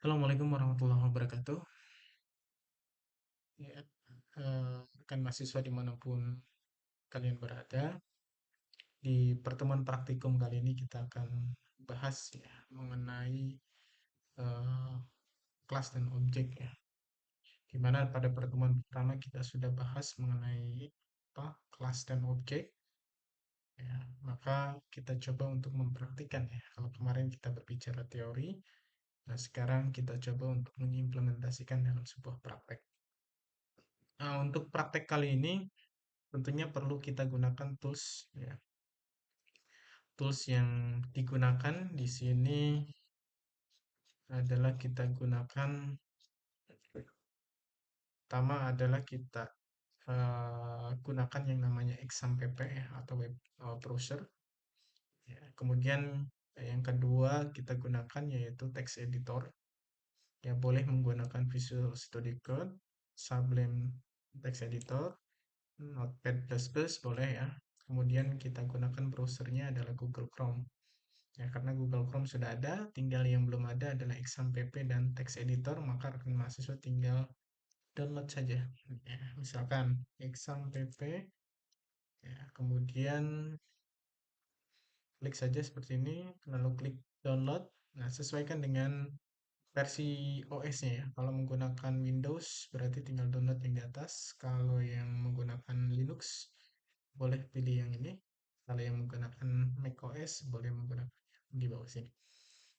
Assalamualaikum warahmatullahi wabarakatuh. Ya, rekan mahasiswa dimanapun kalian berada, di pertemuan praktikum kali ini kita akan bahas ya mengenai eh, kelas dan objek ya. Dimana pada pertemuan pertama kita sudah bahas mengenai apa kelas dan objek. Ya, maka kita coba untuk mempraktikkan ya. Kalau kemarin kita berbicara teori, nah sekarang kita coba untuk mengimplementasikan dalam sebuah praktek. Nah, untuk praktek kali ini tentunya perlu kita gunakan tools ya. Tools yang digunakan di sini adalah kita gunakan pertama adalah kita gunakan yang namanya XAMPP ya, atau web browser ya. Kemudian yang kedua kita gunakan yaitu text editor ya, boleh menggunakan Visual Studio Code, Sublime text editor, Notepad++ boleh ya. Kemudian kita gunakan browsernya adalah Google Chrome. Ya, karena Google Chrome sudah ada, tinggal yang belum ada adalah XAMPP dan text editor, maka rekan mahasiswa tinggal download saja. Ya, misalkan XAMPP, ya, kemudian klik saja seperti ini, lalu klik download. Nah, sesuaikan dengan versi OS-nya ya. Kalau menggunakan Windows, berarti tinggal download yang di atas. Kalau yang menggunakan Linux, boleh pilih yang ini. Kalau yang menggunakan macOS, boleh menggunakan di bawah sini.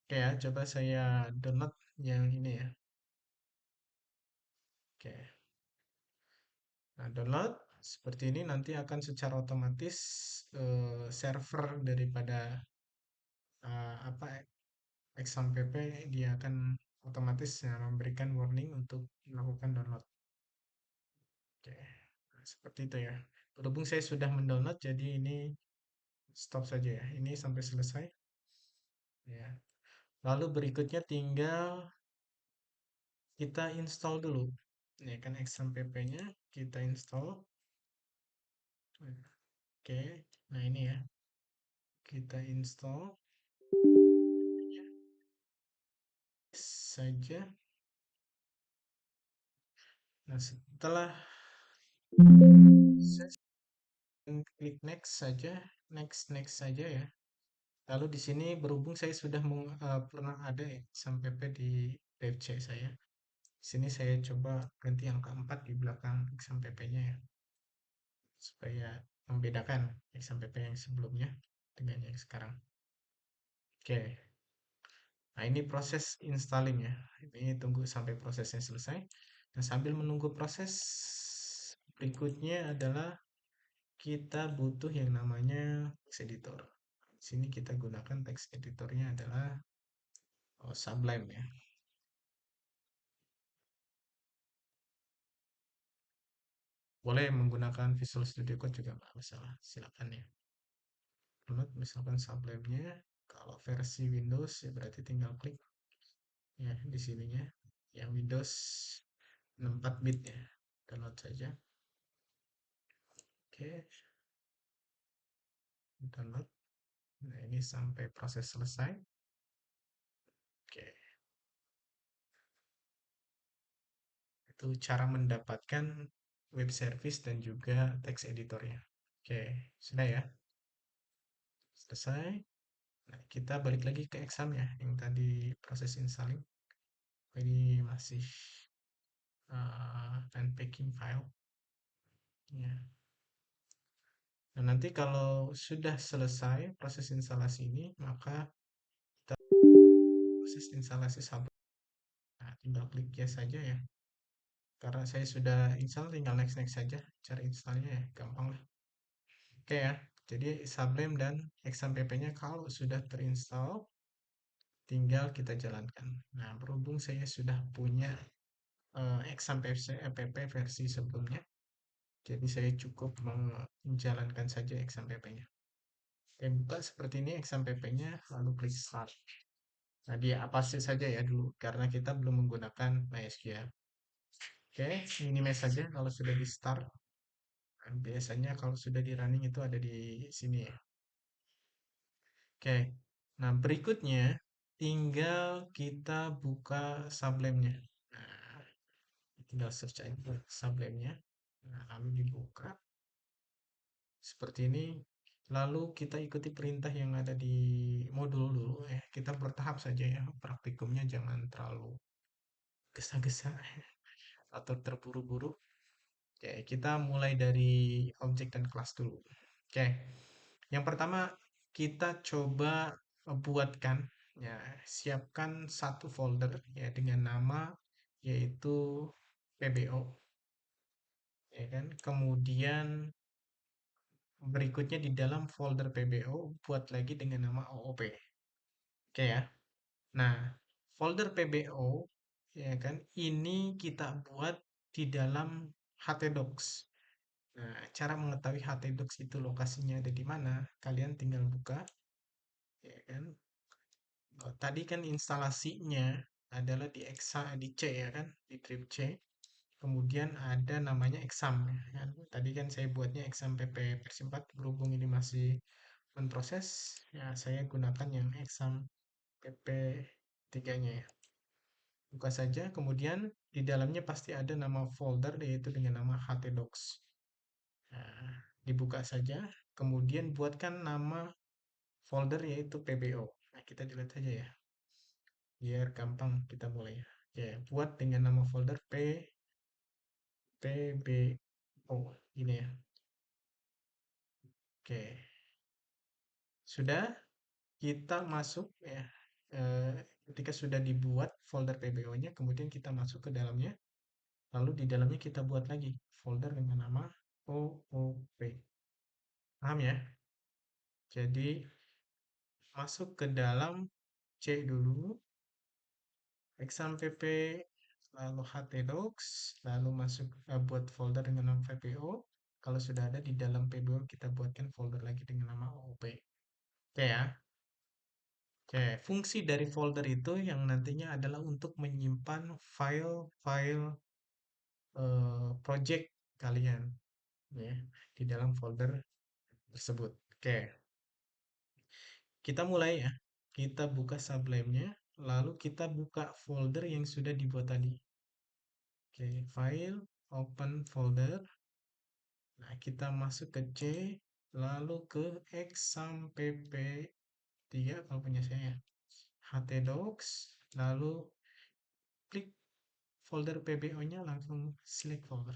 Oke ya, coba saya download yang ini ya. Oke, nah download seperti ini nanti akan secara otomatis server daripada apa XAMPP dia akan otomatis ya, memberikan warning untuk melakukan download. Oke, nah, seperti itu ya. Berhubung saya sudah mendownload, jadi ini stop saja ya. Ini sampai selesai ya. Lalu berikutnya tinggal kita install dulu. Ini kan XAMPP-nya kita install. Oke, nah ini ya. Kita install saja. Nah, setelah klik next saja, next saja ya. Lalu di sini berhubung saya sudah pernah ada ya sampai di drive C saya. Di sini saya coba ganti angka 4 di belakang XAMPP-nya ya, supaya membedakan XAMPP yang sebelumnya dengan yang sekarang. Oke. Nah, ini proses installing ya. Ini tunggu sampai prosesnya selesai. Nah, sambil menunggu proses berikutnya adalah kita butuh yang namanya text editor. Di sini kita gunakan text editornya adalah Sublime ya. Boleh menggunakan Visual Studio Code juga nggak masalah, silakan ya. Download misalkan Sublime-nya. Kalau versi Windows ya berarti tinggal klik ya di sininya. Yang Windows 64 bit ya. Download saja. Oke, download. Nah, ini sampai proses selesai. Oke, itu cara mendapatkan web service dan juga text editornya. Oke, sudah ya. Selesai. Nah, kita balik lagi ke exam ya, yang tadi proses installing. Ini masih unpacking file. Ya. Nah, nanti kalau sudah selesai proses instalasi ini, maka kita proses instalasi Sabun. Nah, tinggal klik yes saja ya. Karena saya sudah install, tinggal next saja. Cara installnya ya, gampang lah. Oke ya, jadi Sublime dan XAMPP-nya kalau sudah terinstall, tinggal kita jalankan. Nah, berhubung saya sudah punya XAMPP versi sebelumnya, jadi saya cukup menjalankan saja XAMPP-nya. Oke, buka seperti ini XAMPP-nya, lalu klik Start. Nah, dia pasti saja ya dulu, karena kita belum menggunakan MySQL. Oke, minimize saja kalau sudah di start. Nah, biasanya kalau sudah di running itu ada di sini ya. Oke, nah berikutnya tinggal kita buka Sublime-nya. Nah, tinggal search aja Sublime-nya. Nah, lalu dibuka seperti ini. Lalu kita ikuti perintah yang ada di modul dulu ya. Kita bertahap saja ya. Praktikumnya jangan terlalu gesa-gesa atau terburu-buru. Oke, kita mulai dari objek dan kelas dulu. Oke, yang pertama kita coba buatkan, ya, siapkan satu folder ya dengan nama yaitu PBO, ya kan. Kemudian berikutnya di dalam folder PBO buat lagi dengan nama OOP. Oke ya. Nah, folder PBO ya kan ini kita buat di dalam htdocs. Nah, cara mengetahui htdocs itu lokasinya ada di mana, kalian tinggal buka, ya kan. Tadi kan instalasinya adalah di di C ya kan, di trip C. Kemudian ada namanya exam ya kan. Tadi kan saya buatnya exam pp versi 4, berhubung ini masih menproses, ya saya gunakan yang exam pp 3-nya ya. Buka saja, kemudian di dalamnya pasti ada nama folder yaitu dengan nama htdocs. Nah, dibuka saja, kemudian buatkan nama folder yaitu PBO. Nah, kita delete saja ya, biar gampang kita mulai ya. Oke, buat dengan nama folder PBO ini ya. Oke, sudah kita masuk ya. Ketika sudah dibuat folder PBO-nya, kemudian kita masuk ke dalamnya. Lalu di dalamnya kita buat lagi folder dengan nama OOP. Paham ya? Jadi masuk ke dalam C dulu, exam pp, lalu htdocs, lalu masuk buat folder dengan nama PPO. Kalau sudah ada di dalam PBO, kita buatkan folder lagi dengan nama OOP. Oke ya. Oke, fungsi dari folder itu yang nantinya adalah untuk menyimpan file-file project kalian ya di dalam folder tersebut. Oke, kita mulai ya. Kita buka Sublime-nya, lalu kita buka folder yang sudah dibuat tadi. Oke, file, open folder. Nah, kita masuk ke C, lalu ke exam pp3 kalau punya saya. htdocs, lalu klik folder PBO-nya, langsung select folder.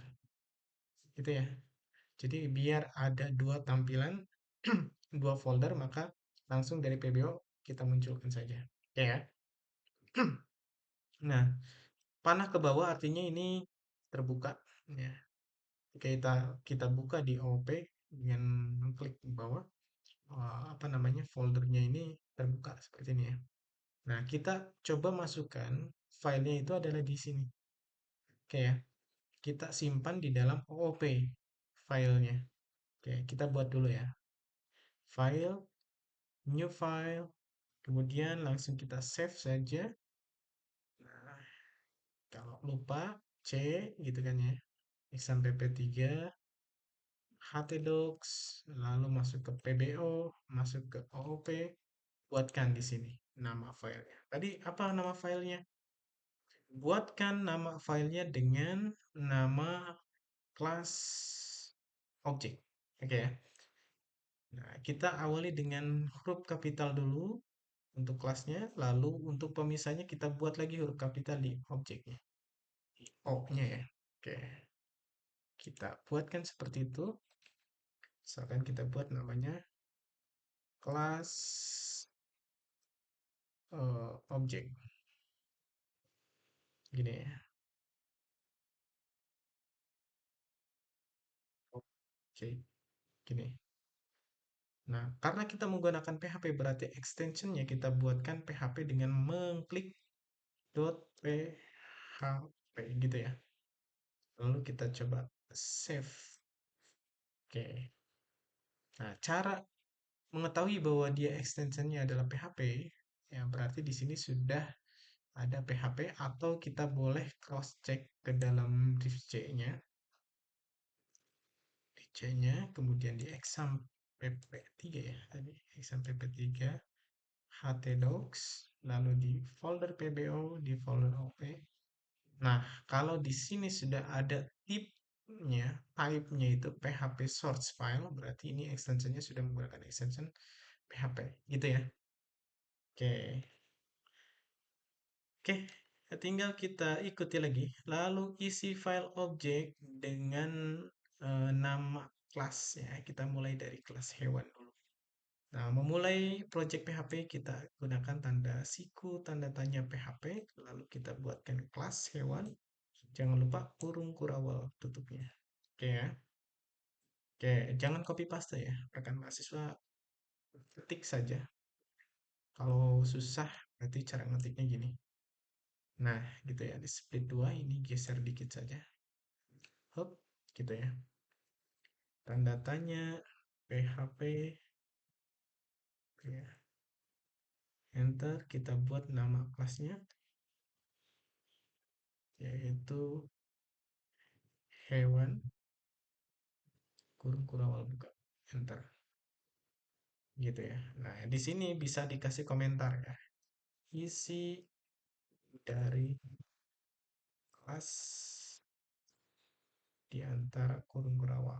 Gitu ya. Jadi biar ada dua tampilan, dua folder, maka langsung dari PBO kita munculkan saja. Oke ya. Nah, panah ke bawah artinya ini terbuka ya. Kita kita buka di OP dengan klik di bawah, apa namanya, foldernya ini terbuka seperti ini ya. Nah, kita coba masukkan filenya itu adalah di sini. Oke ya. Kita simpan di dalam OOP filenya. Oke, kita buat dulu ya. File, new file, kemudian langsung kita save saja. Nah, kalau lupa C gitu kan ya. Exam pp3, htdocs, lalu masuk ke PBO, masuk ke OOP, buatkan di sini nama filenya. Tadi apa nama filenya? Buatkan nama filenya dengan nama kelas objek. Oke ya. Nah, kita awali dengan huruf kapital dulu untuk kelasnya, lalu untuk pemisahnya kita buat lagi huruf kapital di objeknya. Di O-nya ya. Oke. Kita buatkan seperti itu. Misalkan kita buat namanya kelas objek. Gini ya. Oke, gini. Nah, karena kita menggunakan PHP berarti extensionnya kita buatkan PHP dengan mengklik .php gitu ya. Lalu kita coba save. Oke. Nah, cara mengetahui bahwa dia extensionnya adalah PHP, ya berarti di sini sudah ada PHP atau kita boleh cross check ke dalam div C-nya, kemudian di exam pp3 ya, tadi exam pp3 htdocs, lalu di folder pbo, di folder op. Nah, kalau di sini sudah ada type-nya itu php source file, berarti ini extensionnya sudah menggunakan extension PHP, gitu ya. Oke, oke, tinggal kita ikuti lagi. Lalu isi file objek dengan nama kelas ya. Kita mulai dari kelas hewan dulu. Nah, memulai project PHP kita gunakan tanda siku tanda tanya PHP, lalu kita buatkan kelas hewan. Jangan lupa kurung kurawal tutupnya. Oke ya. Oke, jangan copy paste ya. Rekan mahasiswa ketik saja. Kalau susah, berarti cara ngetiknya gini. Nah, gitu ya. Di split dua, ini geser dikit saja. Hop, gitu ya. Tanda tanya, PHP, ya. Enter, kita buat nama kelasnya, yaitu hewan, kurung kurawal buka. Enter, gitu ya. Nah, di sini bisa dikasih komentar ya. Isi dari kelas di antara kurung kurawal.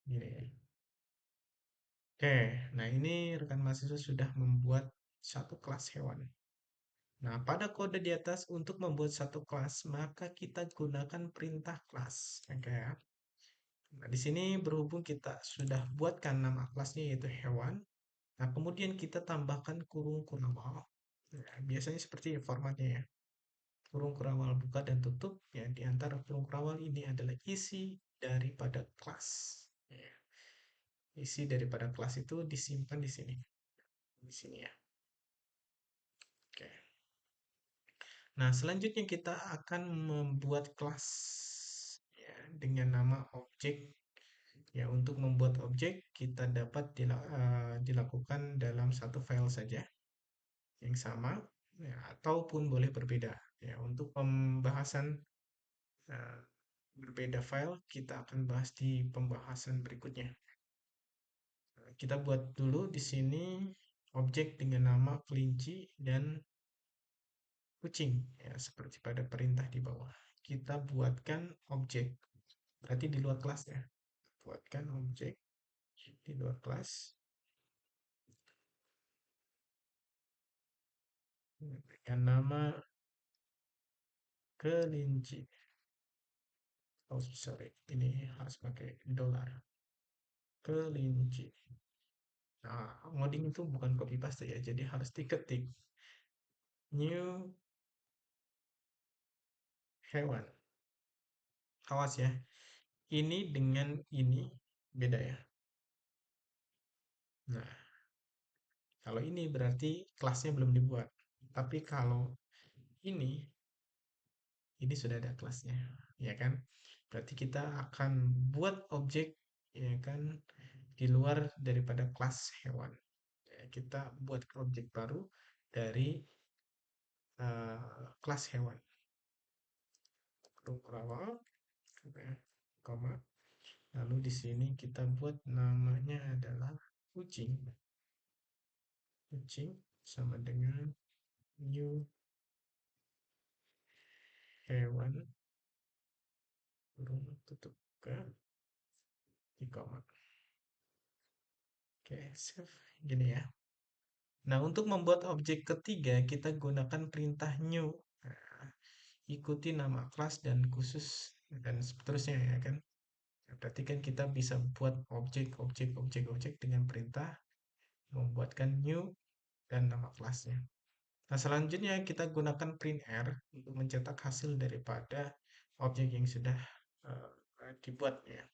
Gini ya. Oke, nah ini rekan mahasiswa sudah membuat satu kelas hewan. Nah, pada kode di atas untuk membuat satu kelas, maka kita gunakan perintah kelas. Oke ya. Nah, di sini berhubung kita sudah buatkan nama kelasnya yaitu hewan. Nah, kemudian kita tambahkan kurung kurawal. Nah, biasanya seperti formatnya ya. Kurung kurawal buka dan tutup. Ya, di antara kurung kurawal ini adalah isi daripada kelas. Ya, isi daripada kelas itu disimpan di sini. Di sini ya. Oke. Nah, selanjutnya kita akan membuat kelas ya, dengan nama objek. Ya, untuk membuat objek kita dapat dilakukan dalam satu file saja yang sama ya, ataupun boleh berbeda. Ya, untuk pembahasan eh, berbeda file kita akan bahas di pembahasan berikutnya. Kita buat dulu di sini objek dengan nama kelinci dan kucing ya seperti pada perintah di bawah. Kita buatkan objek berarti di luar kelas ya. Buatkan objek di luar kelas dengan nama kelinci. Oh sorry, ini harus pakai dolar. Kelinci. Nah, ngoding itu bukan copy paste ya, jadi harus diketik. New hewan. Awas ya. Ini dengan ini beda ya. Nah, kalau ini berarti kelasnya belum dibuat. Tapi kalau ini sudah ada kelasnya, ya kan? Berarti kita akan buat objek, ya kan, di luar daripada kelas hewan. Ya, kita buat objek baru dari kelas hewan. Kurung ya, koma. Lalu di sini kita buat namanya adalah kucing. Kucing sama dengan new hewan kurung tutup ke di koma. Oke, save. Gini ya. Nah, untuk membuat objek ketiga, kita gunakan perintah new. Nah, ikuti nama kelas dan khusus dan seterusnya ya kan. Nah, berarti kan kita bisa buat objek dengan perintah membuatkan new dan nama kelasnya. Nah, selanjutnya kita gunakan printr untuk mencetak hasil daripada objek yang sudah uh, dibuat ya.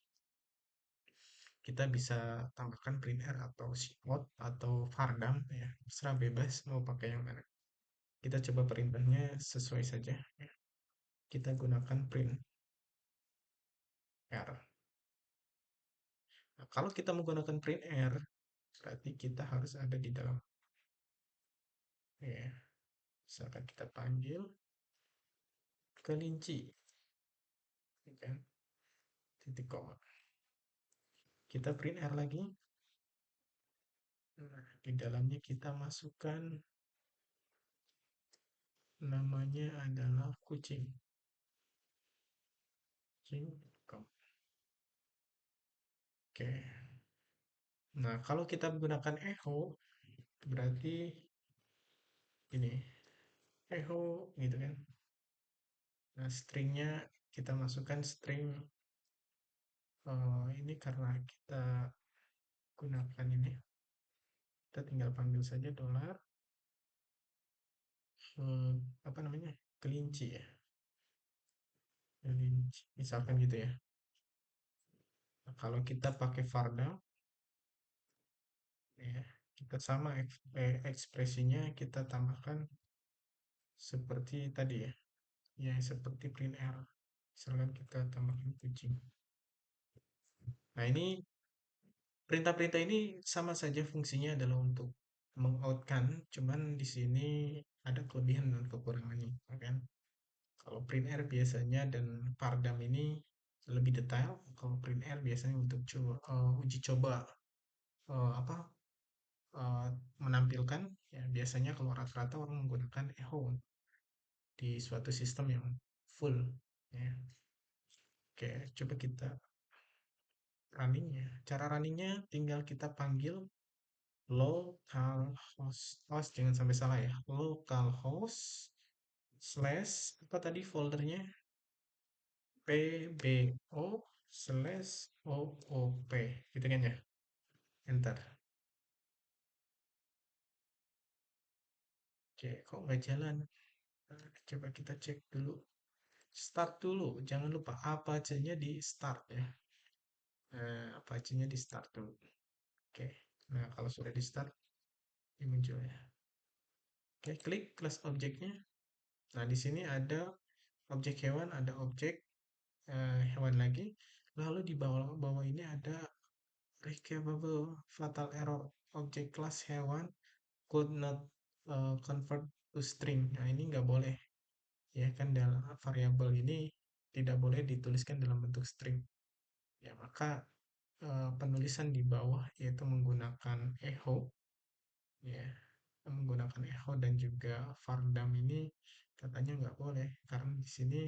Kita bisa tambahkan printr atau cout atau vardam ya, terserah bebas mau pakai yang mana. Kita coba perintahnya sesuai saja ya. Kita gunakan print R. Nah, kalau kita menggunakan print R, berarti kita harus ada di dalam. Ya, misalkan kita panggil kelinci, ya kan? titik koma. Kita print R lagi. Nah, di dalamnya kita masukkan namanya adalah kucing. Kucing.com. Oke. Nah, kalau kita menggunakan echo, berarti ini echo gitu kan. Nah, stringnya kita masukkan string ini karena kita gunakan ini. Kita tinggal panggil saja dolar eh, apa namanya? Kelinci ya. Kelinci. Misalkan gitu ya. Nah, kalau kita pakai Varda ya, kita sama ekspresinya kita tambahkan seperti tadi ya. Ya, seperti print R. Misalkan kita tambahkan kucing. Nah, ini perintah-perintah ini sama saja fungsinya adalah untuk mengoutkan, cuman di sini ada kelebihan dan kekurangannya, ya kan? Kalau print R biasanya dan Pardam ini lebih detail. Kalau print R biasanya untuk uji coba apa menampilkan, ya biasanya kalau rata-rata orang menggunakan echo di suatu sistem yang full. Ya. Oke, coba kita runningnya. Cara runningnya tinggal kita panggil localhost. Host jangan sampai salah ya. Localhost slash apa tadi foldernya? pbo slash oop gitu kan ya. Enter. Oke, kok nggak jalan? Coba kita cek dulu. Start dulu. Jangan lupa apa aja di start ya. Apa aja di start dulu. Oke. Nah, kalau sudah di start, ini muncul ya. Oke, klik kelas objeknya. Nah, di sini ada objek hewan, ada objek hewan lagi. Lalu di bawah-bawah ini ada recappable fatal error. Objek kelas hewan could not convert to string. Nah, ini nggak boleh. Ya kan dalam variabel ini tidak boleh dituliskan dalam bentuk string. Ya, maka penulisan di bawah yaitu menggunakan echo ya, menggunakan echo dan juga vardam ini katanya nggak boleh karena di sini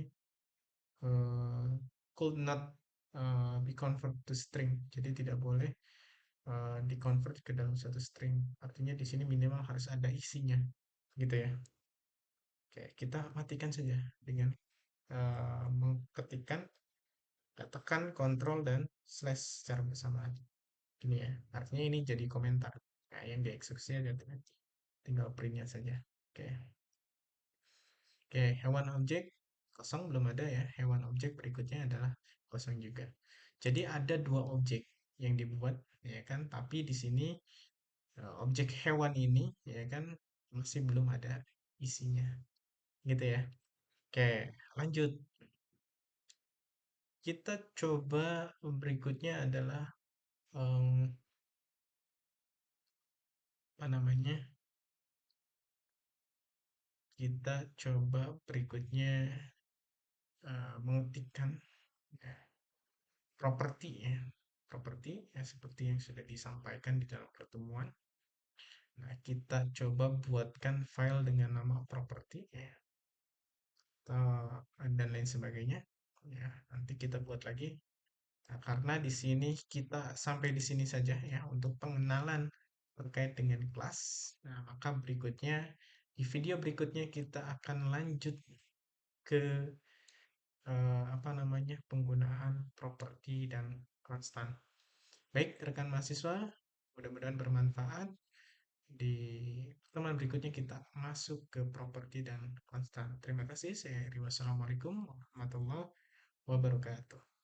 uh, could not be convert to string. Jadi tidak boleh di-convert ke dalam satu string. Artinya di sini minimal harus ada isinya. Gitu ya. Oke, kita matikan saja dengan mengetikkan, tekan Ctrl dan slash secara bersamaan. Gini ya. Artinya ini jadi komentar. Nah, yang dieksekusi ada nanti. Tinggal printnya saja. Oke. Oke, hewan objek kosong belum ada ya. Hewan objek berikutnya adalah kosong juga. Jadi ada dua objek yang dibuat ya kan, tapi di sini objek hewan ini ya kan masih belum ada isinya. Gitu ya. Oke, lanjut. Kita coba berikutnya adalah em, apa namanya? Kita coba berikutnya mengetikkan ya, properti ya. Properti ya seperti yang sudah disampaikan di dalam pertemuan. Nah, kita coba buatkan file dengan nama properti ya, dan lain sebagainya. Ya, nanti kita buat lagi. Nah, karena di sini kita sampai di sini saja ya untuk pengenalan terkait dengan kelas. Nah, maka berikutnya di video berikutnya kita akan lanjut ke apa namanya penggunaan properti dan konstan. Baik, rekan mahasiswa, mudah-mudahan bermanfaat. Di pertemuan berikutnya kita masuk ke properti dan konstan. Terima kasih. Saya Eri. Wassalamualaikum warahmatullahi wabarakatuh.